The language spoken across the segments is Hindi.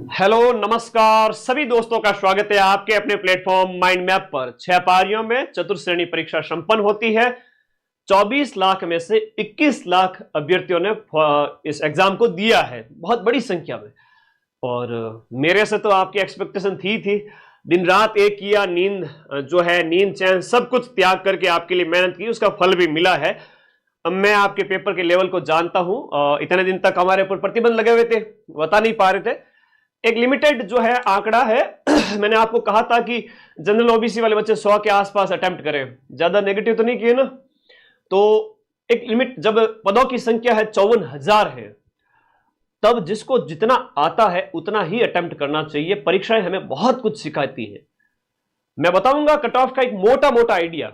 हेलो नमस्कार सभी दोस्तों का स्वागत है आपके अपने प्लेटफॉर्म माइंड मैप पर। 6 पारियों में चतुर्श्रेणी परीक्षा संपन्न होती है। 24 लाख में से 21 लाख अभ्यर्थियों ने इस एग्जाम को दिया है, बहुत बड़ी संख्या में। और मेरे से तो आपकी एक्सपेक्टेशन थी। दिन रात एक किया, नींद जो है, नींद चैन सब कुछ त्याग करके आपके लिए मेहनत की, उसका फल भी मिला है। अब मैं आपके पेपर के लेवल को जानता हूं। इतने दिन तक हमारे ऊपर प्रतिबंध लगे हुए थे, बता नहीं पा रहे थे। एक लिमिटेड जो है आंकड़ा है मैंने आपको कहा था कि जनरल ओबीसी वाले बच्चे 100 के आसपास अटेम्प्ट करें, ज्यादा नेगेटिव तो नहीं किए ना। तो एक लिमिट, जब पदों की संख्या है 54,000 है, तब जिसको जितना आता है उतना ही अटेम्प्ट करना चाहिए। परीक्षाएं हमें बहुत कुछ सिखाती है। मैं बताऊंगा कट ऑफ का एक मोटा मोटा आइडिया,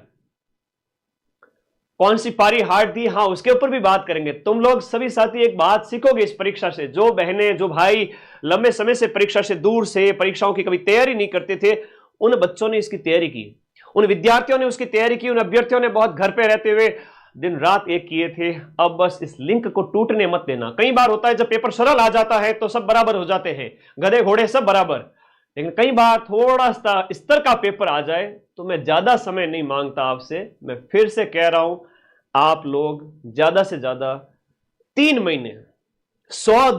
कौन सी पारी हार्ड थी, हाँ उसके ऊपर भी बात करेंगे। तुम लोग सभी साथी एक बात सीखोगे इस परीक्षा से, जो बहनें जो भाई लंबे समय से परीक्षा से दूर से, परीक्षाओं की कभी तैयारी नहीं करते थे, उन बच्चों ने इसकी तैयारी की, उन विद्यार्थियों ने उसकी तैयारी की, उन अभ्यर्थियों ने बहुत घर पे रहते हुए दिन रात एक किए थे। अब बस इस लिंक को टूटने मत देना। कई बार होता है जब पेपर सरल आ जाता है तो सब बराबर हो जाते हैं, गधे घोड़े सब बराबर, लेकिन कई बार थोड़ा सा स्तर का पेपर आ जाए तो मैं ज्यादा समय नहीं मांगता आपसे। मैं फिर से कह रहा हूं, आप लोग ज्यादा से ज्यादा 3 महीने 100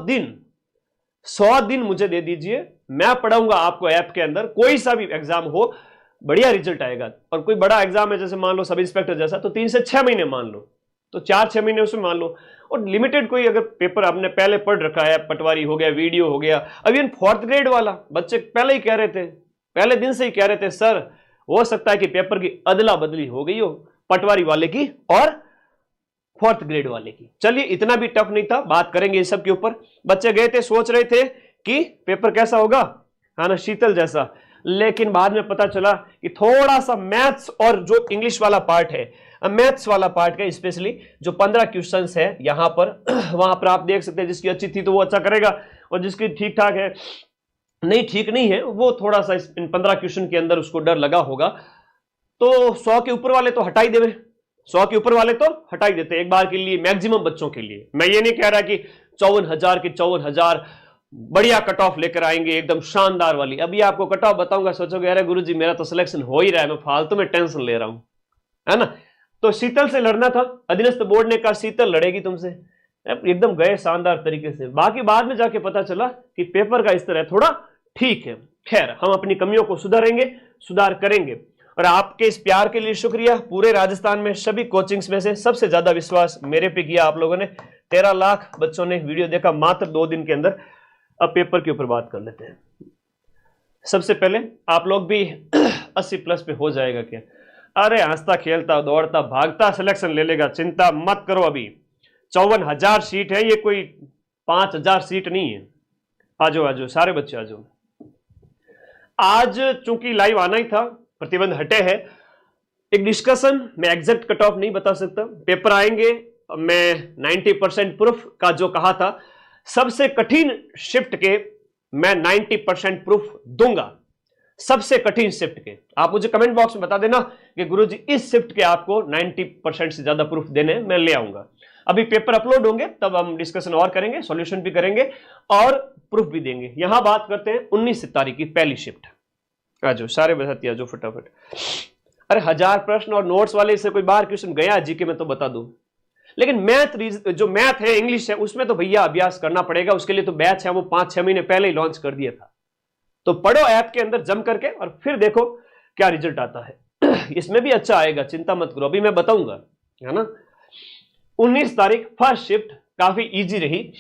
दिन मुझे दे दीजिए। मैं पढ़ाऊंगा आपको ऐप के अंदर, कोई सा भी एग्जाम हो बढ़िया रिजल्ट आएगा। और कोई बड़ा एग्जाम है जैसे मान लो सब इंस्पेक्टर जैसा, तो 3 से 6 महीने मान लो, तो 4-6 महीने उसमें मान लो। और लिमिटेड कोई अगर पेपर आपने पहले पढ़ रखा है, पटवारी हो गया, वीडियो हो गया, अभी 4th ग्रेड वाला बच्चे पहले ही कह रहे थे, पहले दिन से ही कह रहे थे, सर हो सकता है कि पेपर की अदला बदली हो गई हो, पटवारी वाले की और 4th ग्रेड वाले की। चलिए इतना भी टफ नहीं था, बात करेंगे इस सब के ऊपर। बच्चे गए थे, सोच रहे थे कि पेपर कैसा होगा, हाँ ना, शीतल जैसा, लेकिन बाद में पता चला कि थोड़ा सा मैथ्स और जो इंग्लिश वाला पार्ट है, मैथ्स वाला पार्ट का स्पेशली जो 15 क्वेश्चंस है यहां पर वहां पर आप देख सकते हैं, जिसकी अच्छी थी तो वो अच्छा करेगा, और जिसकी ठीक ठाक है, नहीं ठीक नहीं है, वो थोड़ा सा इन 15 क्वेश्चन के अंदर उसको डर लगा होगा। तो 100 के ऊपर वाले तो हटा ही देवे, 100 के ऊपर वाले तो हटा ही देते एक बार के लिए, मैक्सिमम बच्चों के लिए। मैं ये नहीं कह रहा कि 54,000 के 54,000 बढ़िया कट ऑफ लेकर आएंगे, एकदम शानदार वाली। अभी आपको कट ऑफ बताऊंगा, सोचोगे अरे गुरुजी मेरा तो सिलेक्शन हो ही रहा है, मैं फालतू में टेंशन ले रहा हूं, है ना। तो शीतल से लड़ना था, अधीनस्थ बोर्ड ने कहा शीतल लड़ेगी तुमसे, एकदम गए शानदार तरीके से। बाकी बाद में जाके पता चला कि पेपर का स्तर है थोड़ा ठीक है। खैर, हम अपनी कमियों को सुधारेंगे, सुधार करेंगे। और आपके इस प्यार के लिए शुक्रिया। पूरे राजस्थान में सभी कोचिंग्स में से सबसे ज्यादा विश्वास मेरे पे किया आप लोगों ने। 13 लाख बच्चों ने वीडियो देखा मात्र 2 दिन के अंदर। अब पेपर के ऊपर बात कर लेते हैं। सबसे पहले आप लोग भी 80 प्लस पे हो जाएगा क्या? अरे हंसता खेलता दौड़ता भागता सिलेक्शन ले लेगा, चिंता मत करो। अभी 54,000 सीट है, ये कोई 5,000 सीट नहीं है। आजो आजो सारे बच्चे आजो। आज चूंकि लाइव आना ही था, प्रतिबंध हटे है, एक डिस्कशन, मैं एग्जैक्ट कट ऑफ नहीं बता सकता। पेपर आएंगे, मैं 90% प्रूफ का जो कहा था, सबसे कठिन शिफ्ट के मैं 90% प्रूफ दूंगा, सबसे कठिन शिफ्ट के। आप मुझे कमेंट बॉक्स में बता देना कि गुरुजी इस शिफ्ट के आपको 90% से ज्यादा प्रूफ देने, मैं ले आऊंगा। अभी पेपर अपलोड होंगे तब हम डिस्कशन और करेंगे, सॉल्यूशन भी करेंगे और प्रूफ भी देंगे। यहां बात करते हैं 19 तारीख की पहली शिफ्ट। आजो सारे बधाती आजो फटाफट। अरे 1000 प्रश्न और नोट्स वाले से कोई बार क्वेश्चन गया जीके में तो बता दो, लेकिन जो मैथ है, इंग्लिश है, उसमें तो भैया अभ्यास करना पड़ेगा। उसके लिए तो बैच है, वो 5-6 महीने पहले ही लॉन्च कर दिया था। तो पढ़ो ऐप के अंदर जम करके और फिर देखो क्या रिजल्ट आता है। इसमें भी अच्छा आएगा, चिंता मत करो, अभी मैं बताऊंगा, है ना। 19 तारीख फर्स्ट शिफ्ट काफी इजी रही,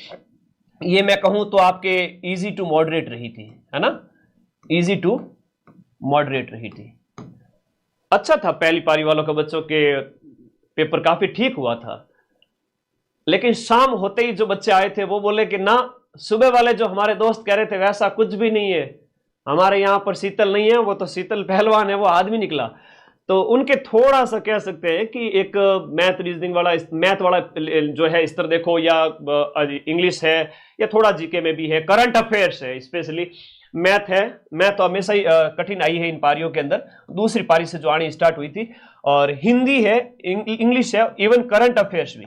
ये मैं कहूं तो आपके इजी टू मॉडरेट रही थी, है ना, इजी टू मॉडरेट रही थी। अच्छा था, पहली पारी वालों का बच्चों के पेपर काफी ठीक हुआ था। लेकिन शाम होते ही जो बच्चे आए थे वो बोले कि ना, सुबह वाले जो हमारे दोस्त कह रहे थे वैसा कुछ भी नहीं है, हमारे यहां पर शीतल नहीं है, वो तो शीतल पहलवान है, वो आदमी निकला। तो उनके थोड़ा सा कह सकते हैं कि एक मैथ रीजनिंग वाला, मैथ वाला जो है स्तर देखो, या इंग्लिश है, या थोड़ा जीके में भी है, करंट अफेयर्स है, स्पेशली मैथ है। मैथ तो हमेशा ही कठिन आई है इन पारियों के अंदर, दूसरी पारी से जो आनी स्टार्ट हुई थी, और हिंदी है, इंग्लिश है, इवन करंट अफेयर्स भी।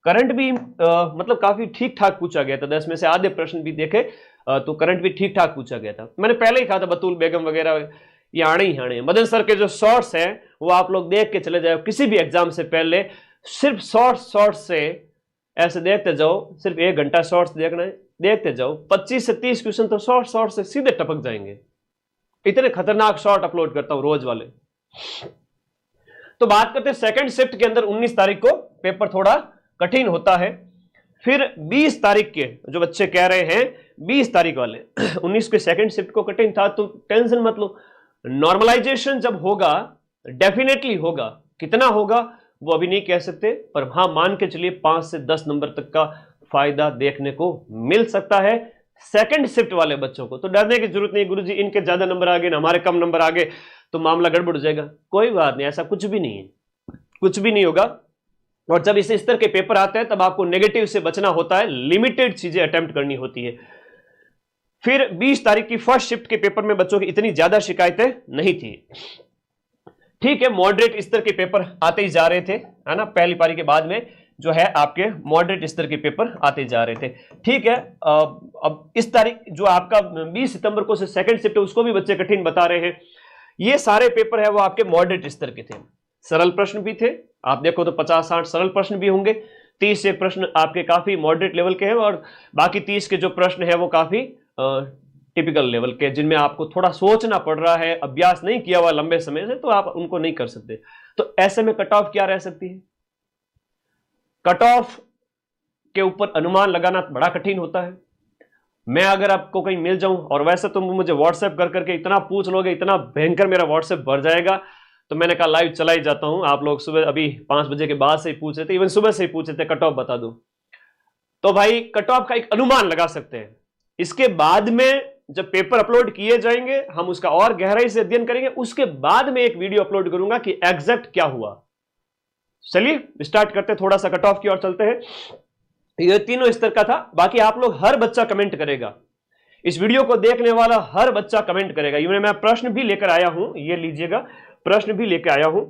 करंट भी मतलब काफी ठीक ठाक पूछा गया था, 10 में से आधे प्रश्न भी देखे तो करंट भी ठीक ठाक पूछा गया था। मैंने पहले ही कहा था बतूल बेगम वगैरह ये आने ही आने। मदन सर के जो शॉर्ट्स हैं वो आप लोग देख के चले जाओ, किसी भी एग्जाम से पहले सिर्फ शॉर्ट्स से ऐसे देखते जाओ, सिर्फ 1 घंटा शॉर्ट्स देखना है, देखते जाओ, 25 से 30 क्वेश्चन तो शॉर्ट से सीधे टपक जाएंगे। इतने खतरनाक शॉर्ट अपलोड करता हूं रोज वाले। तो बात करते हैं सेकंड शिफ्ट के अंदर 19 तारीख को पेपर थोड़ा कठिन होता है। फिर 20 तारीख के जो बच्चे कह रहे हैं 20 तारीख वाले 19 के सेकंड शिफ्ट को कठिन था, तो टेंशन मत लो। नॉर्मलाइजेशन जब होगा डेफिनेटली होगा, कितना होगा वो अभी नहीं कह सकते, पर हां मान के चलिए 5 से 10 नंबर तक का फायदा देखने को मिल सकता है सेकंड शिफ्ट वाले बच्चों को। तो डरने की जरूरत नहीं, गुरुजी इनके ज्यादा नंबर आ गए ना हमारे कम नंबर आ गए तो मामला गड़बड़ हो जाएगा। कोई बात नहीं, ऐसा कुछ भी नहीं है, कुछ भी नहीं होगा। और जब इस स्तर के पेपर आते हैं तब आपको नेगेटिव से बचना होता है, लिमिटेड चीजें अटेम्प्ट करनी होती है। फिर 20 तारीख की फर्स्ट शिफ्ट के पेपर में बच्चों की इतनी ज्यादा शिकायतें नहीं थी। ठीक है, मॉडरेट स्तर के पेपर आते ही जा रहे थे, है ना, पहली पारी के बाद में जो है आपके मॉडरेट स्तर के पेपर आते जा रहे थे। ठीक है, अब इस तारीख जो आपका 20 सितंबर को से सेकंड शिफ्ट है उसको भी बच्चे कठिन बता रहे हैं। ये सारे पेपर है वो आपके मॉडरेट स्तर के थे, सरल प्रश्न भी थे, आप देखो तो 50-60 सरल प्रश्न भी होंगे, 30 से प्रश्न आपके काफी मॉडरेट लेवल के हैं और बाकी 30 के जो प्रश्न है वो काफी टिपिकल लेवल के, जिनमें आपको थोड़ा सोचना पड़ रहा है, अभ्यास नहीं किया हुआ लंबे समय से, तो आप उनको नहीं कर सकते। तो ऐसे में कट ऑफ क्या रह सकती है? कट ऑफ के ऊपर अनुमान लगाना बड़ा कठिन होता है। मैं अगर आपको कहीं मिल जाऊं, और वैसे तो मुझे व्हाट्सएप कर करके इतना पूछ लोगे, इतना भयंकर मेरा व्हाट्सएप भर जाएगा, तो मैंने कहा लाइव चला ही जाता हूं। आप लोग सुबह अभी 5 बजे के बाद से ही पूछ रहे थे, इवन सुबह से ही पूछ रहे थे कट ऑफ बता दो, तो भाई कट ऑफ का एक अनुमान लगा सकते हैं। इसके बाद में जब पेपर अपलोड किए जाएंगे हम उसका और गहराई से अध्ययन करेंगे, उसके बाद में एक वीडियो अपलोड करूंगा कि एग्जैक्ट क्या हुआ। चलिए स्टार्ट करते हैं, थोड़ा सा कट ऑफ की ओर चलते हैं। ये तीनों स्तर का था, बाकी आप लोग हर बच्चा कमेंट करेगा, इस वीडियो को देखने वाला हर बच्चा कमेंट करेगा। इवन मैं प्रश्न भी लेकर आया हूं, ये लीजिएगा, प्रश्न भी लेकर आया हूं।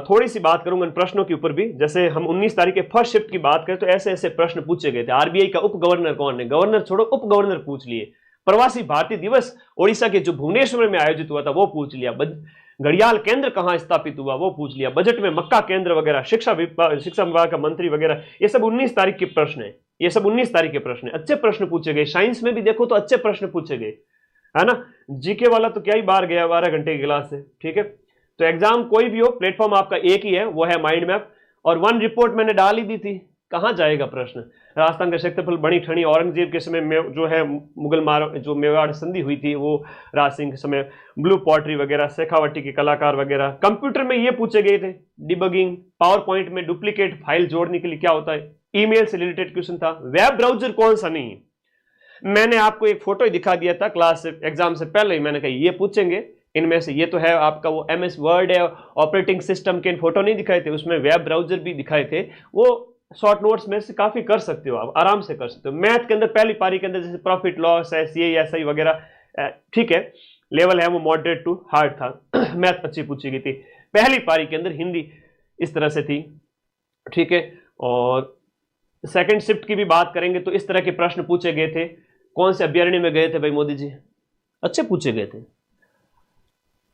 थोड़ी सी बात करूंगा इन प्रश्नों के ऊपर भी। जैसे हम 19 तारीख के फर्स्ट शिफ्ट की बात करें तो ऐसे ऐसे प्रश्न पूछे गए थे। आरबीआई का उप गवर्नर कौन है? गवर्नर छोड़ो, उप गवर्नर पूछ लिए। प्रवासी भारतीय दिवस ओडिशा के जो भुवनेश्वर में आयोजित हुआ था वो पूछ लिया। घड़ियाल केंद्र कहां स्थापित हुआ वो पूछ लिया। बजट में मक्का केंद्र वगैरह, शिक्षा विभाग का मंत्री वगैरह, ये सब 19 तारीख के प्रश्न है। ये सब 19 तारीख के प्रश्न है, अच्छे प्रश्न पूछे गए। साइंस में भी देखो तो अच्छे प्रश्न पूछे गए, है ना। जीके वाला तो क्या ही बाहर गया 12 घंटे की क्लास से। ठीक है, तो एग्जाम कोई भी हो, प्लेटफॉर्म आपका एक ही है, वो है माइंड मैप। और 1 रिपोर्ट मैंने डाल ही दी थी, कहां जाएगा प्रश्न। राजस्थान का क्षेत्रफल बड़ी ठनी, औरंगजेब के समय में जो है मुगल जो मेवाड़ संधि हुई थी वो राज सिंह के समय, ब्लू पॉटरी वगैरह, शेखावटी के कलाकार वगैरह। कंप्यूटर में ये पूछे गए थे, डिबगिंग, पावर पॉइंट में डुप्लीकेट फाइल जोड़ने के लिए क्या होता है, ईमेल से रिलेटेड क्वेश्चन था। वेब ब्राउजर कौन सा नहीं, मैंने आपको एक फोटो दिखा दिया था क्लास एग्जाम से पहले ही, मैंने कहा ये पूछेंगे इनमें से। ये तो है आपका वो MS वर्ड है, ऑपरेटिंग सिस्टम के फोटो नहीं दिखाए थे, उसमें वेब ब्राउजर भी दिखाए थे। वो शॉर्ट नोट्स में से काफी कर सकते हो, आप आराम से कर सकते हो। मैथ के अंदर पहली पारी के अंदर जैसे प्रॉफिट लॉस है, CASI वगैरह, ठीक है, लेवल है वो मॉडरेट टू हार्ड था। मैथ अच्छी पूछी गई थी पहली पारी के अंदर, हिंदी इस तरह से थी। ठीक है, और सेकंड शिफ्ट की भी बात करेंगे तो इस तरह के प्रश्न पूछे गए थे। कौन से अभ्यारण्य में गए थे भाई मोदी जी, अच्छे पूछे गए थे।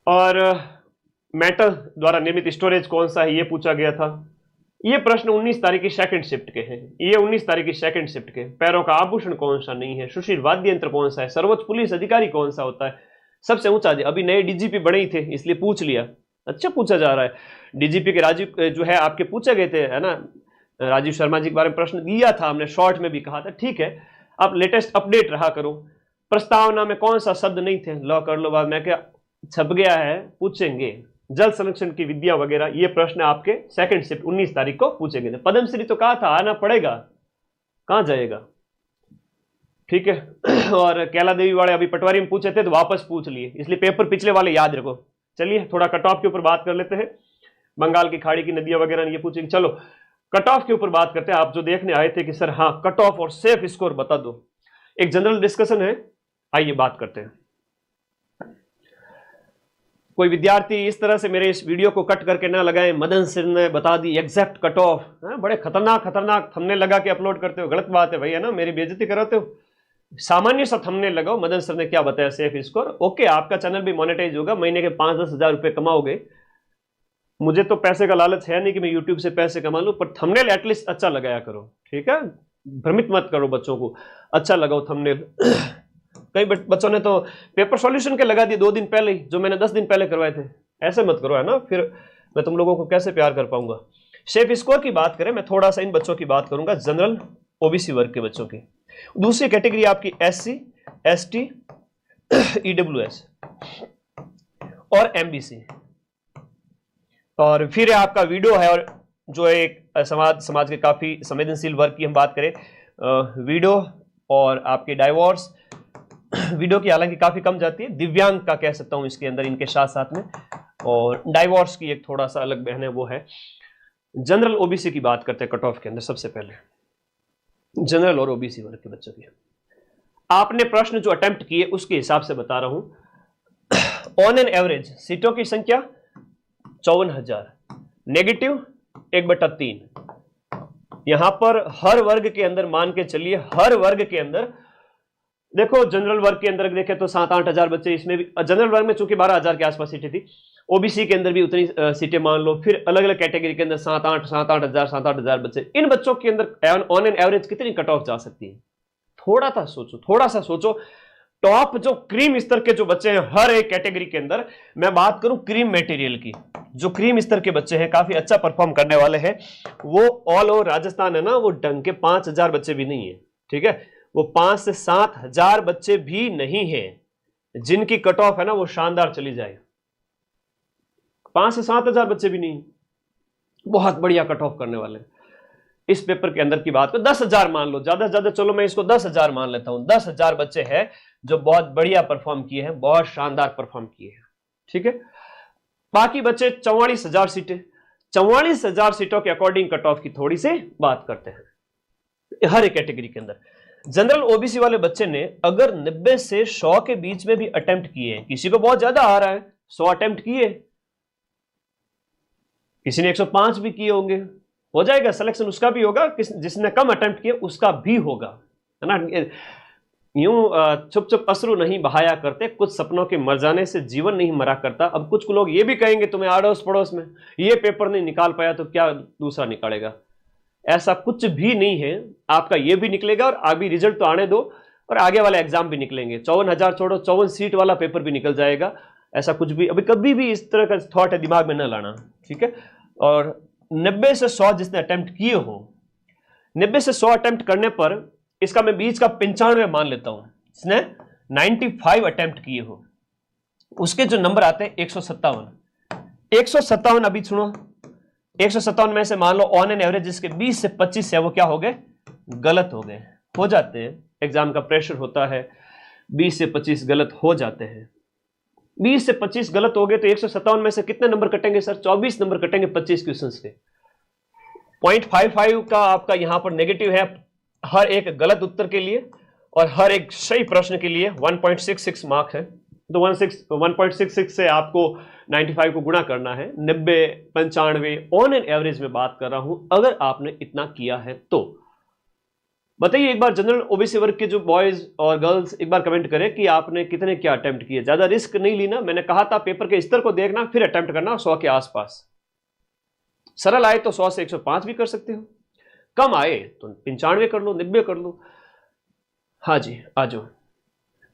और मेटल द्वारा निर्मित स्टोरेज कौन सा है, ये पूछा गया था। ये प्रश्न 19 तारीख की सेकंड शिफ्ट के हैं, ये 19 तारीख की सेकंड शिफ्ट के। पैरों का आभूषण कौन सा नहीं है, सुशील वाद्य यंत्र कौन सा है, सर्वोच्च पुलिस अधिकारी कौन सा होता है, सबसे ऊंचा, अभी नए DGP बने ही थे इसलिए पूछ लिया, अच्छा पूछा जा रहा है। DGP के राजीव जो है आपके पूछे गए थे, है ना, राजीव शर्मा जी के बारे में प्रश्न दिया था हमने, शॉर्ट में भी कहा था। ठीक है, आप लेटेस्ट अपडेट रहा करो। प्रस्तावना में कौन सा शब्द नहीं थे, लॉ कर लो, बाद में क्या छप गया है, पूछेंगे। जल संरक्षण की विद्या वगैरह, ये प्रश्न आपके सेकंड शिफ्ट 19 तारीख को पूछे गए थे। पद्मश्री तो कहा था आना पड़ेगा, कहां जाएगा। ठीक है, और कैला देवी वाले अभी पटवारी में पूछे थे तो वापस पूछ लिए, इसलिए पेपर पिछले वाले याद रखो। चलिए थोड़ा कट ऑफ के ऊपर बात कर लेते हैं। बंगाल की खाड़ी की नदियां वगैरह ये पूछेंगे। चलो कट ऑफ के ऊपर बात करते हैं। आप जो देखने आए थे कि सर हाँ कट ऑफ और सेफ स्कोर बता दो, एक जनरल डिस्कशन है, आइए बात करते हैं। कोई विद्यार्थी इस तरह से मेरे इस वीडियो को कट करके ना लगाए, मदन सर ने बता दी एग्जैक्ट कट ऑफ, बड़े खतरनाक थंबनेल लगा के अपलोड करते हो, गलत बात है भाई, है ना, मेरी बेइज्जती कराते हो। सामान्य सा थंबनेल लगाओ, मदन सर ने क्या बताया सेफ स्कोर, ओके, आपका चैनल भी मोनेटाइज होगा, महीने के 5-10 हजार रुपए कमाओगे। मुझे तो पैसे का लालच है नहीं कि मैं यूट्यूब से पैसे कमा लूं, पर थंबनेल एटलीस्ट अच्छा लगाया करो, ठीक है, भ्रमित मत करो बच्चों को, अच्छा लगाओ थंबनेल। कई बच्चों ने तो पेपर सॉल्यूशन के लगा दिए 2 दिन पहले ही, जो मैंने 10 दिन पहले करवाए थे। ऐसे मत करो, है ना, फिर मैं तुम लोगों को कैसे प्यार कर पाऊंगा। सेफ स्कोर की बात करें, मैं थोड़ा सा इन बच्चों की बात करूंगा, जनरल ओबीसी वर्ग के बच्चों की। दूसरी कैटेगरी आपकी एससी, एसटी, ईडब्ल्यूएस और एमबीसी। और फिर आपका वीडियो है, और जो एक समाज के काफी संवेदनशील वर्ग की हम बात करें, वीडियो और आपके डाइवोर्स, वीडियो की हालांकि काफी कम जाती है, दिव्यांग का कह सकता हूं इसके अंदर, इनके साथ साथ में, और डाइवोर्स की एक थोड़ा सा अलग बहन है, वो है। जनरल ओबीसी की बात करते हैं कट ऑफ के अंदर। सबसे पहले जनरल और ओबीसी वर्ग के बच्चों की आपने प्रश्न जो अटेम्प्ट किए उसके हिसाब से बता रहा हूं। ऑन एन एवरेज सीटों की संख्या 54,000, नेगेटिव 1/3। यहां पर हर वर्ग के अंदर मान के चलिए, हर वर्ग के अंदर देखो, जनरल वर्ग के अंदर देखें तो 7-8 हजार बच्चे, इसमें भी जनरल वर्ग में चूंकि 12,000 के आसपास सीटें थी, ओबीसी के अंदर भी उतनी सीटें मान लो, फिर अलग अलग कैटेगरी के अंदर 7-8 हजार बच्चे। इन बच्चों के अंदर ऑन एन एवरेज कितनी कट ऑफ जा सकती है? थोड़ा सा सोचो। टॉप जो क्रीम स्तर के जो बच्चे हैं हर एक कैटेगरी के अंदर, मैं बात करूं क्रीम मटेरियल की, जो क्रीम स्तर के बच्चे हैं, काफी अच्छा परफॉर्म करने वाले हैं, वो ऑल ओवर राजस्थान है ना, वो ढंग के 5,000 बच्चे भी नहीं है, ठीक है, वो 5 से 7 हजार बच्चे भी नहीं है जिनकी कट ऑफ है ना वो शानदार चली जाए। 5 से 7 हजार बच्चे भी नहीं, बहुत बढ़िया कट ऑफ करने वाले। इस पेपर के अंदर की बात को 10,000 मान लो, ज्यादा से ज्यादा, चलो मैं इसको 10,000 मान लेता हूं। 10,000 बच्चे हैं जो बहुत बढ़िया परफॉर्म किए हैं, बहुत शानदार परफॉर्म किए हैं, ठीक है। बाकी बच्चे 44,000 सीटें, 44,000 सीटों के अकॉर्डिंग कट ऑफ की थोड़ी सी बात करते हैं हर एक कैटेगरी के अंदर। जनरल ओबीसी वाले बच्चे ने अगर 90 से 100 के बीच में भी अटेम्प्ट किए, किसी को बहुत ज्यादा आ रहा है, 100 अटेम्प्ट किए, किसी ने 105 भी किए होंगे, हो जाएगा सिलेक्शन, उसका भी होगा, जिसने कम अटेम्प्ट किए उसका भी होगा, है ना। यूं चुप चुप अश्रु नहीं बहाया करते, कुछ सपनों के मर जाने से जीवन नहीं मरा करता। अब कुछ लोग ये भी कहेंगे तुम्हें आड़ोस पड़ोस में ये पेपर नहीं निकाल पाया तो क्या दूसरा निकालेगा, ऐसा कुछ भी नहीं है, आपका ये भी निकलेगा, और अभी रिजल्ट तो आने दो, और आगे वाले एग्जाम भी निकलेंगे। 54,000 छोड़ो, 54 सीट वाला पेपर भी निकल जाएगा, ऐसा कुछ भी अभी कभी भी इस तरह का थॉट है दिमाग में न लाना, ठीक है। और 90 से 100 जिसने अटेम्प्ट किए हो, 90 से 100 अटेम्प्ट करने पर इसका मैं बीच का 95 मान लेता हूं, इसने 95 अटेम्प्ट किए हो, उसके जो नंबर आते हैं 157। अभी सुनो, 157 में से मान लो ऑन एन एवरेज जिसके 20 से 25 है वो क्या हो गए, गलत हो गए, हो जाते हैं, एग्जाम का प्रेशर होता है, 20 से 25 गलत हो जाते हैं। 20 से 25 गलत हो गए तो 157 में से कितने नंबर कटेंगे सर? 24 नंबर कटेंगे 25 क्वेश्चंस के। 0.55 का आपका यहां पर नेगेटिव है हर एक गलत उत्तर के लिए, और हर एक सही प्रश्न के लिए 1.66 मार्क है। तो 1.66 से आपको 95 को गुणा करना है, 90, 95 ऑन एन एवरेज में बात कर रहा हूं, अगर आपने इतना किया है तो। बताइए एक बार जनरल ओबीसी वर्ग के जो बॉयज और गर्ल्स एक बार कमेंट करें कि आपने कितने क्या अटेम्प्ट किए। ज्यादा रिस्क नहीं लेना, मैंने कहा था पेपर के स्तर को देखना फिर अटेम्प्ट करना, 100 के आसपास। सरल आए तो 100 से 105 भी कर सकते हो, कम आए तो 95 कर लो, 90 कर लो। हाँ जी आ जाओ।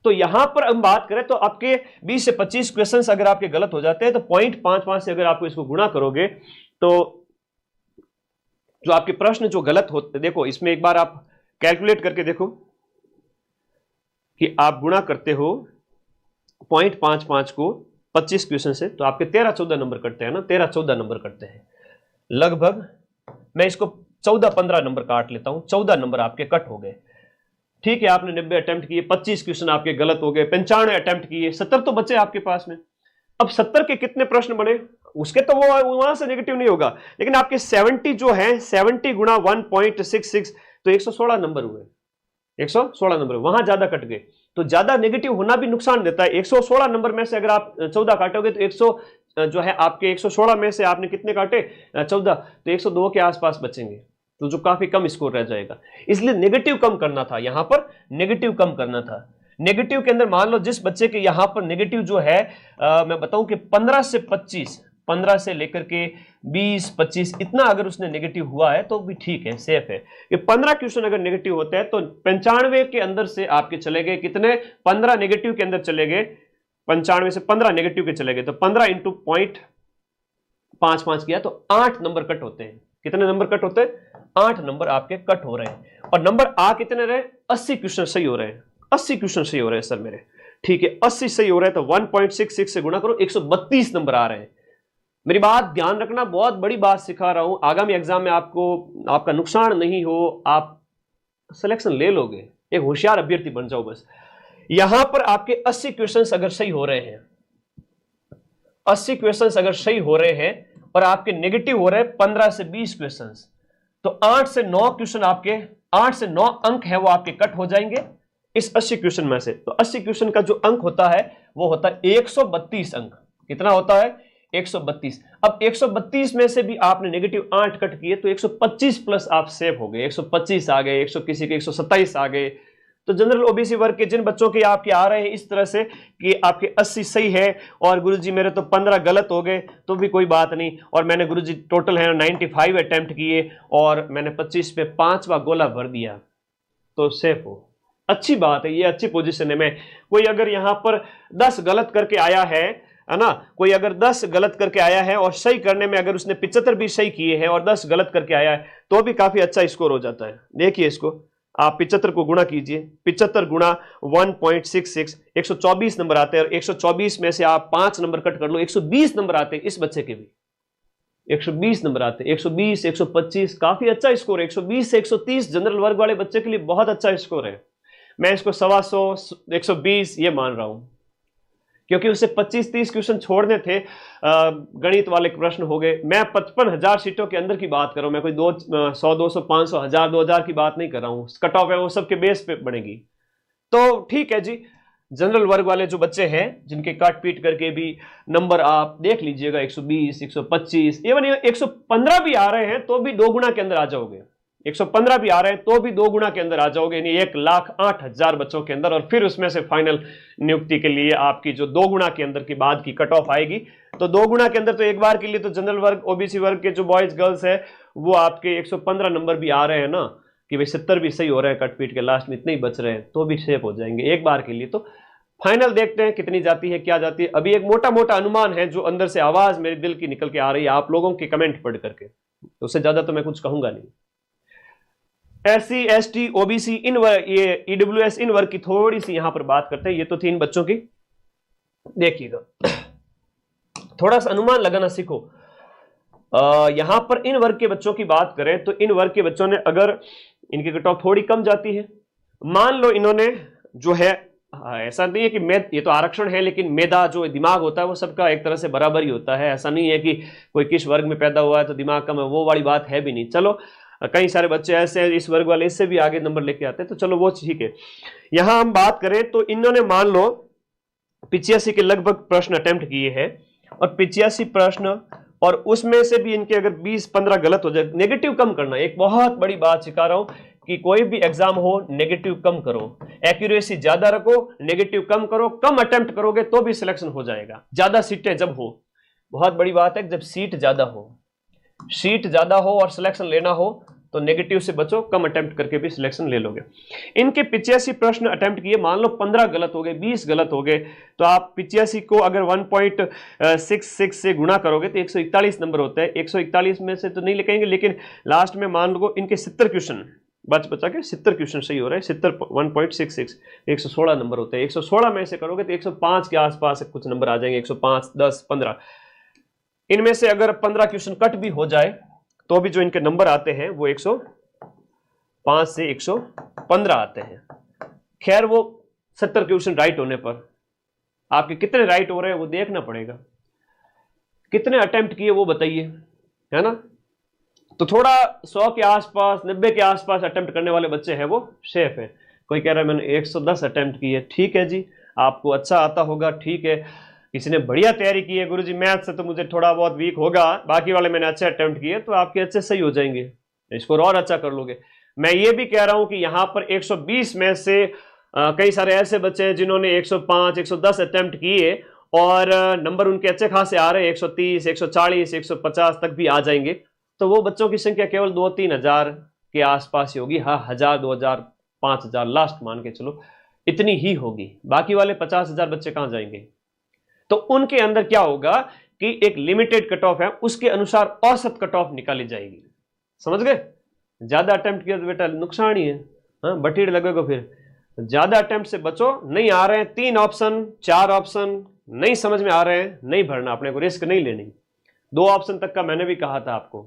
तो यहां पर हम बात करें तो आपके 20 से 25 क्वेश्चंस अगर आपके गलत हो जाते हैं तो 0.55 से अगर आपको इसको गुणा करोगे तो जो आपके प्रश्न जो गलत होते, देखो इसमें एक बार आप कैलकुलेट करके देखो कि आप गुणा करते हो 0.55 को 25 क्वेश्चन से तो आपके 13-14 नंबर कटते हैं ना, 13-14 नंबर कटते हैं लगभग। मैं इसको 14-15 नंबर काट लेता हूं, 14 नंबर आपके कट हो गए। ठीक है, आपने 90 अटेम्प्ट किए, 25 क्वेश्चन आपके गलत हो गए, 95 अटेम्प्ट किए, 70 तो बचे आपके पास में। अब 70 के कितने प्रश्न बने, उसके तो वो वहां से नेगेटिव नहीं होगा, लेकिन आपके 70 जो है 70 गुणा 1.66 तो 116 नंबर हुए, 116 नंबर, वहां ज्यादा कट गए। तो ज्यादा नेगेटिव होना भी नुकसान देता है। 116 नंबर में से अगर आप 14 काटोगे तो 100 जो है आपके 116 में से आपने कितने काटे 14, तो 102 के आसपास बचेंगे, तो जो काफी कम स्कोर रह जाएगा। इसलिए नेगेटिव कम करना था, यहां पर नेगेटिव कम करना था। नेगेटिव के अंदर मान लो जिस बच्चे के यहां पर नेगेटिव जो है मैं बताऊं कि 15 से 25, 15 से लेकर के 20, 25 इतना अगर उसने नेगेटिव हुआ है तो भी ठीक है, सेफ है। ये 15 क्वेश्चन अगर नेगेटिव होते हैं तो 95 के अंदर से आपके चले गए कितने, 15 नेगेटिव के अंदर चले गए, 95 से 15 नेगेटिव के चले गए, तो 15 इंटू 0.55 किया तो 8 नंबर कट होते हैं। कितने नंबर कट होते हैं, 8 नंबर आपके कट हो रहे हैं। और नंबर आ कितने रहे, 80 क्वेश्चन सही हो रहे हैं, 80 क्वेश्चन सही हो रहे हैं सर मेरे, ठीक है 80 सही हो रहे हैं, तो 1.66 से गुणा करो, 132 नंबर आ रहे हैं। मेरी बात ध्यान रखना, बहुत बड़ी बात सिखा रहा हूं, आगामी एग्जाम में आपको आपका नुकसान नहीं हो, आप सिलेक्शन ले लोगे, एक होशियार अभ्यर्थी बन जाओ बस। यहां पर आपके 80 क्वेश्चंस अगर सही हो रहे हैं, 80 क्वेश्चंस अगर सही हो रहे हैं और आपके नेगेटिव हो रहे हैं 15 से 20 क्वेश्चंस, तो 8 से 9 क्वेश्चन आपके, 8 से 9 अंक है वो आपके कट हो जाएंगे इस 80 क्वेश्चन में से। तो 80 क्वेश्चन का जो अंक होता है वो होता है 132 अंक। कितना होता है, 132। अब 132 में से भी आपने नेगेटिव 8 कट किए तो 125 प्लस आप सेव हो गए, 125 आ गए, 100 किसी के 127 आ गए। तो जनरल ओबीसी वर्ग के जिन बच्चों के आपके आ रहे हैं इस तरह से कि आपके 80 सही है और गुरुजी मेरे तो 15 गलत हो गए, तो भी कोई बात नहीं, और मैंने गुरुजी टोटल है 95 अटेम्प्ट किए और मैंने 25 पे 5वां गोला भर दिया, तो सेफ हो, अच्छी बात है, ये अच्छी पोजीशन है। में कोई अगर यहां पर 10 गलत करके आया है ना, कोई अगर 10 गलत करके आया है और सही करने में अगर उसने 75 भी सही किए हैं और 10 गलत करके आया है तो भी काफी अच्छा स्कोर हो जाता है। देखिए इसको आप 75 को गुणा कीजिए, 75 गुणा 1.66, 124 नंबर आते हैं, और 124 में से आप 5 नंबर कट कर लो, 120 नंबर आते हैं इस बच्चे के भी, 120 नंबर आते हैं, 120, 125, काफी अच्छा स्कोर है। 120 से 130 जनरल वर्ग वाले बच्चे के लिए बहुत अच्छा स्कोर है। मैं इसको 125, 120 ये मान रहा हूं, क्योंकि उसे 25-30 क्वेश्चन छोड़ने थे, गणित वाले प्रश्न हो गए। मैं 55,000 सीटों के अंदर की बात कर रहा हूं, मैं कोई 100, 200, 500, 1000, 2000 की बात नहीं कर रहा हूं। कट ऑफ है वो सबके बेस पे बनेगी, तो ठीक है जी। जनरल वर्ग वाले जो बच्चे हैं जिनके काट पीट करके भी नंबर आप देख लीजिएगा 120, 125, इवन 115 भी आ रहे हैं तो भी 2 गुना के अंदर आ जाओगे, 115 भी आ रहे हैं तो भी 2 गुना के अंदर आ जाओगे, यानी 1,08,000 बच्चों के अंदर। और फिर उसमें से फाइनल नियुक्ति के लिए आपकी जो 2 गुना के अंदर की बाद की कट ऑफ आएगी, तो 2 गुना के अंदर तो एक बार के लिए तो जनरल वर्ग ओबीसी वर्ग के जो बॉयज गर्ल्स है वो आपके 115 नंबर भी आ रहे हैं ना, कि भाई 70 भी सही हो रहे हैं, कटपीट के लास्ट में इतने ही बच रहे हैं, तो भी सेफ हो जाएंगे एक बार के लिए। तो फाइनल देखते हैं कितनी जाती है, क्या जाती है। अभी एक मोटा मोटा अनुमान है जो अंदर से आवाज मेरे दिल की निकल के आ रही है आप लोगों के कमेंट पढ़ करके, तो उससे ज्यादा तो मैं कुछ कहूंगा नहीं। SC, ST, OBC इन वर्ग, ये EWS इन वर्ग की थोड़ी सी यहां पर बात करते हैं। ये तो थी इन बच्चों की, देखिएगा थोड़ा सा अनुमान लगाना सीखो। यहां पर इन वर्ग के बच्चों की बात करें तो इन वर्ग के बच्चों ने अगर इनकी कट ऑफ थोड़ी कम जाती है, मान लो इन्होंने जो है, ऐसा नहीं है कि ये तो आरक्षण है, लेकिन मेधा जो दिमाग होता है वो सबका एक तरह से बराबर ही होता है। ऐसा नहीं है कि कोई किस वर्ग में पैदा हुआ है तो दिमाग कम है, वो वाली बात है भी नहीं। चलो कई सारे बच्चे ऐसे हैं इस वर्ग वाले इससे भी आगे नंबर लेके आते हैं, तो चलो वो ठीक है। यहां हम बात करें तो इन्होंने मान लो 85 के लगभग प्रश्न अटेम्प्ट किए हैं, और 85 प्रश्न, और उसमें से भी इनके अगर 20-15 गलत हो जाए, नेगेटिव कम करना, एक बहुत बड़ी बात सिखा रहा हूं कि कोई भी एग्जाम हो नेगेटिव कम करो, एक्यूरेसी ज्यादा रखो, नेगेटिव कम करो, कम अटेम्प्ट करोगे तो भी सिलेक्शन हो जाएगा। ज्यादा सीटें जब हो, बहुत बड़ी बात है, जब सीट ज्यादा हो, सीट ज्यादा हो और सिलेक्शन लेना हो तो नेगेटिव से बचो, कम अटेम्प्ट करके भी सिलेक्शन ले लोगे। इनके 85 प्रश्न अटेम्प्ट किए, मान लो 15 गलत हो गए, 20 गलत हो गए, तो आप 85 को अगर 1.66 से गुणा करोगे तो 141 नंबर होता है। 141 में से तो नहीं लिखेंगे, लेकिन लास्ट में मान लो इनके 70 क्वेश्चन बचा के 70 क्वेश्चन सही हो रहे हैं, 70 1.66 116 नंबर होते हैं। 116 में से करोगे तो 105 के आसपास कुछ नंबर आ जाएंगे, 105, 10, 15। इनमें से अगर 15 क्वेश्चन कट भी हो जाए तो भी जो इनके नंबर आते हैं वो 105 से 115 आते हैं। खैर वो 70 क्वेश्चन राइट होने पर आपके कितने राइट हो रहे हैं वो देखना पड़ेगा, कितने अटेम्प्ट किए वो बताइए, है ना। तो थोड़ा 100 के आसपास, 90 के आसपास अटेम्प्ट करने वाले बच्चे हैं वो सेफ है। कोई कह रहा है मैंने 110 अटेम्प्ट किए, ठीक है जी, आपको अच्छा आता होगा, ठीक है। किसी ने बढ़िया तैयारी की है, गुरुजी मैथ से तो मुझे थोड़ा बहुत वीक होगा, बाकी वाले मैंने अच्छे अटेम्प्ट किए, तो आपके अच्छे सही हो जाएंगे, स्कोर और अच्छा कर लोगे। मैं ये भी कह रहा हूं कि यहां पर 120 में से कई सारे ऐसे बच्चे हैं जिन्होंने 105 110 अटेम्प्ट किए और नंबर उनके अच्छे खासे आ रहे हैं, 130 140 150 तक भी आ जाएंगे। तो वो बच्चों की संख्या केवल 2-3 हजार के आसपास ही होगी। हाँ, 1000 2000 5000 लास्ट मान के चलो, इतनी ही होगी। बाकी वाले 50,000 बच्चे कहां जाएंगे? तो उनके अंदर क्या होगा कि एक लिमिटेड कट ऑफ है, उसके अनुसार औसत कट ऑफ निकाली जाएगी। समझ गए? ज्यादा अटेम्प्ट किया तो बेटा नुकसान ही है, हाँ, बटीड़ लगेगा फिर। ज्यादा अटेम्प्ट से बचो। नहीं आ रहे हैं 3 ऑप्शन 4 ऑप्शन, नहीं समझ में आ रहे हैं, नहीं भरना, अपने को रिस्क नहीं लेनी। 2 ऑप्शन तक का मैंने भी कहा था आपको।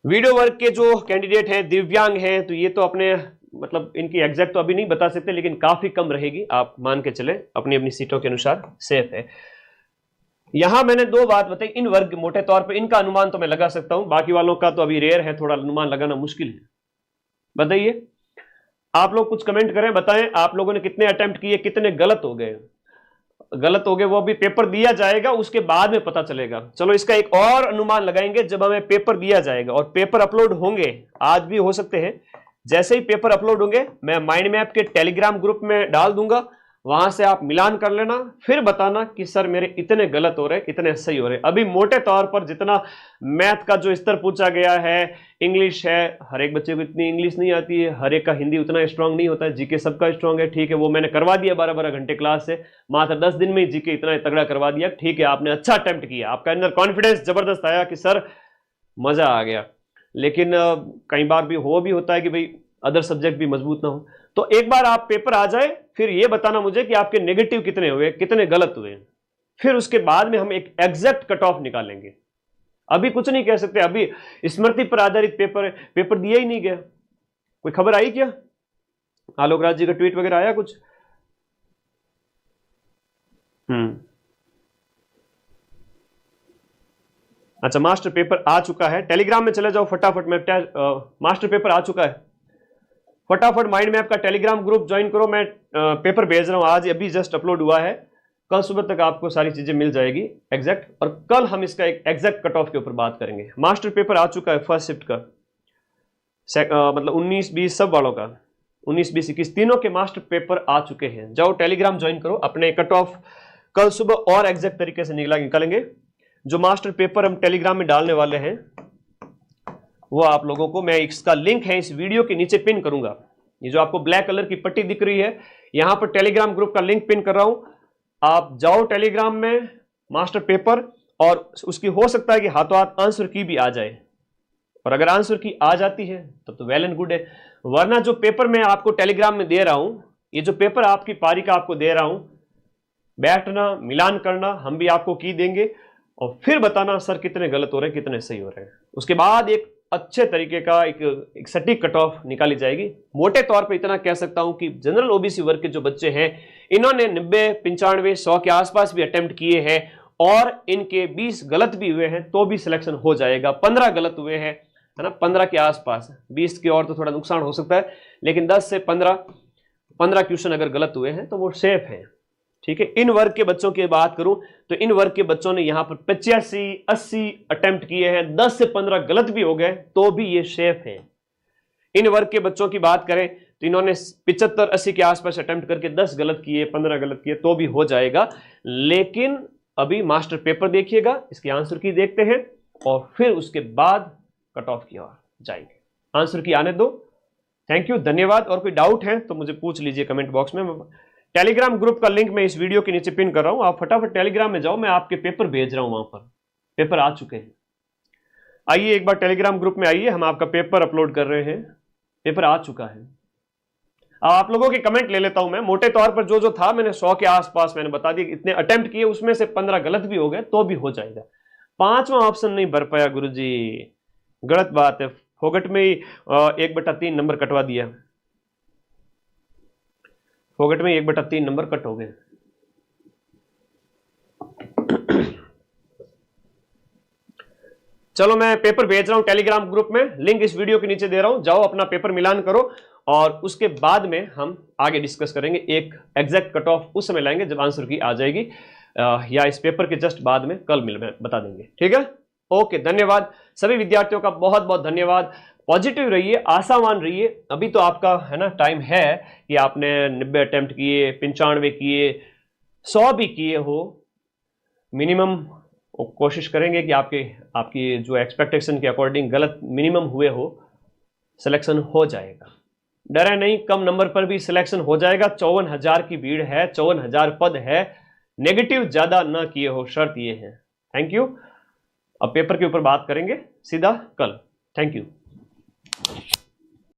वीडियो वर्क के जो कैंडिडेट हैं, दिव्यांग हैं, तो ये तो अपने मतलब इनकी एग्जैक्ट तो अभी नहीं बता सकते, लेकिन काफी कम रहेगी, आप मान के चले, अपनी अपनी सीटों के अनुसार सेफ है। यहां मैंने 2 बात बताई। इन वर्ग मोटे तौर पे इनका अनुमान तो मैं लगा सकता हूं, बाकी वालों का तो अभी रेयर है, थोड़ा अनुमान लगाना मुश्किल है। बताइए, आप लोग कुछ कमेंट करें, बताएं आप लोगों ने कितने अटेम्प्ट किए, कितने गलत हो गए। गलत हो गए वो अभी पेपर दिया जाएगा, उसके बाद में पता चलेगा। चलो इसका एक और अनुमान लगाएंगे जब हमें पेपर दिया जाएगा और पेपर अपलोड होंगे, आज भी हो सकते हैं। जैसे ही पेपर अपलोड होंगे मैं माइंड मैप के टेलीग्राम ग्रुप में डाल दूंगा, वहां से आप मिलान कर लेना, फिर बताना कि सर मेरे इतने गलत हो रहे, इतने सही हो रहे। अभी मोटे तौर पर जितना मैथ का जो स्तर पूछा गया है, इंग्लिश है, हर एक बच्चे को इतनी इंग्लिश नहीं आती है, हर एक का हिंदी उतना स्ट्रांग नहीं होता है, जीके सबका स्ट्रांग है, ठीक है, वो मैंने करवा दिया 12-12 घंटे क्लास से, मात्र 10 दिन में जीके इतना तगड़ा करवा दिया, ठीक है, आपने अच्छा अटेम्प्ट किया, आपका अंदर कॉन्फिडेंस जबरदस्त आया कि सर मजा आ गया। लेकिन कई बार भी होता है कि भाई अदर सब्जेक्ट भी मजबूत ना हो। तो एक बार आप पेपर आ जाए, फिर ये बताना मुझे कि आपके नेगेटिव कितने हुए, कितने गलत हुए, फिर उसके बाद में हम एक एग्जैक्ट कट ऑफ निकालेंगे। अभी कुछ नहीं कह सकते, अभी स्मृति पर आधारित पेपर दिया ही नहीं गया। कोई खबर आई क्या? आलोक राज जी का ट्वीट वगैरह आया कुछ? अच्छा, मास्टर पेपर आ चुका है, टेलीग्राम में चले जाओ फटाफट। में मास्टर पेपर आ चुका है, फटाफट माइंड मैप का टेलीग्राम ग्रुप ज्वाइन करो। मैं पेपर भेज रहा हूं, आज अभी जस्ट अपलोड हुआ है, कल सुबह तक आपको सारी चीजें मिल जाएगी एग्जैक्ट, और कल हम इसका एक एग्जैक्ट कट ऑफ के ऊपर बात करेंगे। मास्टर पेपर आ चुका है फर्स्ट शिफ्ट का, मतलब 19-20 सब वालों का, 19-20-21 तीनों के मास्टर पेपर आ चुके हैं। जाओ टेलीग्राम ज्वाइन करो, अपने कट ऑफ कल सुबह और एग्जैक्ट तरीके से निकालेंगे। जो मास्टर पेपर हम टेलीग्राम में डालने वाले हैं वो आप लोगों को मैं इसका लिंक है इस वीडियो के नीचे पिन करूंगा। ये जो आपको ब्लैक कलर की पट्टी दिख रही है, यहां पर टेलीग्राम ग्रुप का लिंक पिन कर रहा हूं। आप जाओ टेलीग्राम में, मास्टर पेपर, और उसकी हो सकता है कि हाथों हाथ आंसर की भी आ जाए, और अगर आंसर की आ जाती है तो वेल एंड गुड है। वरना जो पेपर मैं आपको टेलीग्राम में दे रहा हूं, ये जो पेपर आपकी पारी का आपको दे रहा हूं, बैठना, मिलान करना, हम भी आपको की देंगे और फिर बताना सर कितने गलत हो रहे हैं, कितने सही हो रहे हैं। उसके बाद एक अच्छे तरीके का एक सटीक कट ऑफ निकाली जाएगी। मोटे तौर पे इतना कह सकता हूं कि जनरल ओबीसी वर्ग के जो बच्चे हैं, इन्होंने 90 95 100 के आसपास भी अटेम्प्ट किए हैं और इनके 20 गलत भी हुए हैं तो भी सिलेक्शन हो जाएगा। 15 गलत हुए हैं, है ना, 15 के आसपास, 20 की और तो थोड़ा नुकसान हो सकता है, लेकिन 10 से 15 क्वेश्चन अगर गलत हुए हैं तो वो सेफ है, ठीक है। इन वर्ग के बच्चों की बात करूं तो इन वर्ग के बच्चों ने यहां पर 85-80 अटेम्प्ट किए हैं, 10 से 15 गलत भी हो गए तो भी ये सेफ है। इन वर्ग के बच्चों की बात करें तो इन्होंने 75-80 के आसपास अटेम्प्ट करके 10 गलत किए, 15 गलत किए तो भी हो जाएगा। लेकिन अभी मास्टर पेपर देखिएगा, इसके आंसर की देखते हैं और फिर उसके बाद कट ऑफ की ओर जाएंगे। आंसर की आने दो। थैंक यू, धन्यवाद। और कोई डाउट है तो मुझे पूछ लीजिए कमेंट बॉक्स में। टेलीग्राम ग्रुप का लिंक मैं इस वीडियो के नीचे पिन कर रहा हूं, आप फटाफट टेलीग्राम में जाओ, मैं आपके पेपर भेज रहा हूं, वहां पर पेपर आ चुके हैं। आइए एक बार टेलीग्राम ग्रुप में आइए, हम आपका पेपर अपलोड कर रहे हैं, पेपर आ चुका है। आप लोगों के कमेंट ले लेता हूं मैं। मोटे तौर पर जो जो था मैंने 100 के आसपास मैंने बता दिया, इतने अटेम्प्ट किए, उसमें से 15 गलत भी हो गए तो भी हो जाएगा। 5वां ऑप्शन नहीं भर पाया गुरुजी, गलत बात है, फोगट में ही 1/3 नंबर कटवा दिया, फोगट में 1/3 नंबर कट हो गए। चलो मैं पेपर भेज रहा हूं टेलीग्राम ग्रुप में, लिंक इस वीडियो के नीचे दे रहा हूं, जाओ अपना पेपर मिलान करो और उसके बाद में हम आगे डिस्कस करेंगे, एक एग्जैक्ट कट ऑफ उस समय लाएंगे जब आंसर की आ जाएगी, या इस पेपर के जस्ट बाद में कल बता देंगे। ठीक है, ओके, धन्यवाद सभी विद्यार्थियों का, बहुत बहुत धन्यवाद। पॉजिटिव रहिए, आशावान रहिए। अभी तो आपका है ना टाइम है कि आपने 90 अटेम्प्ट किए, 95 किए, 100 भी किए हो, मिनिमम कोशिश करेंगे कि आपकी जो एक्सपेक्टेशन के अकॉर्डिंग गलत मिनिमम हुए हो, सिलेक्शन हो जाएगा। डरे नहीं, कम नंबर पर भी सिलेक्शन हो जाएगा। 54,000 की भीड़ है, 54,000 पद है, नेगेटिव ज्यादा ना किए हो, शर्त ये है। Thank you. अब पेपर के ऊपर बात करेंगे सीधा कल। Thank you.